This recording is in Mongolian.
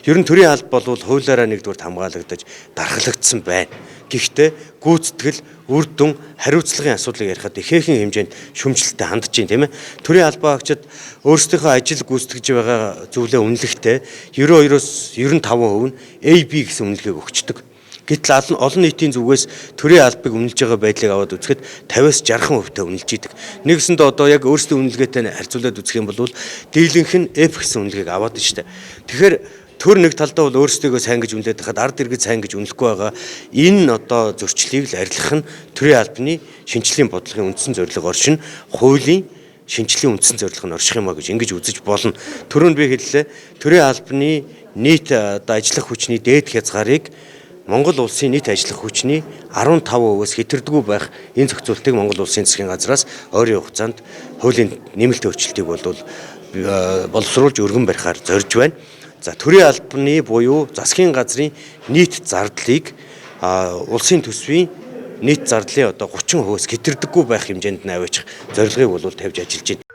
Ер нь төрийн алба бол хуулиараа нэгдүгээр хамгаалагдаж дархалагдсан байна. Гэхдээ гүйцэтгэл, үр дүн, хариуцлагын асуудлыг ярихад ихээхэн хэмжээнд шүмжлэлтэй хандж байна, тийм ээ. Төрийн албан хаагчид өөрсдийнхөө ажил гүйцэтгэж байгаа зүйлээ үнэлэхдээ 92-оос 95% нь AB гэсэн үнэлгээг өгчдөг. Гэтэл олон нийтийн зүгээс төрийн албыг үнэлж байгаа байдлыг аваад үзэхэд 50-аас 60% үнэлж идэг. Нэгсэндээ одоо яг өөрсдийн үнэлгээтэй харьцуулаад үзэх юм бол дийлэнх нь F гэсэн үнэлгээг аваад штэ. Тэгэхээр төр нэг талдаа бол өөрсдийгөө сайн гэж үнэлээд хахад ард иргэд сайн гэж үнэлэхгүй байгаа. Энэ одоо зөрчлийг л арилгах нь төрийн албаны шинжилгээний бодлогын үндсэн зорилго оршин хуулийн шинжилгээний үндсэн зорилго нь орших юм а гэж ингэж үзэж болно. Түрүүнд би хэллээ. Төрийн албаны нийт одоо ажиллах хүчний дээд хязгаарыг Монгол улсын нийт ажиллах хүчний 15%-өөс хэтэрдэггүй байх энэ зохицуултыг Монгол улсын засгийн газраас ойрын хугацаанд хуулийн нэмэлт өөрчлөлтийг боловсруулж өргөн барихаар зорж байна. За төрийн албаны буюу засгийн газрын нийт зардлыг улсын төсвийн нийт зардлын одоо 30%-өөс хэтэрдэггүй байх хэмжээнд нь аваачих зорилгыг бол тавьж ажиллаж байна.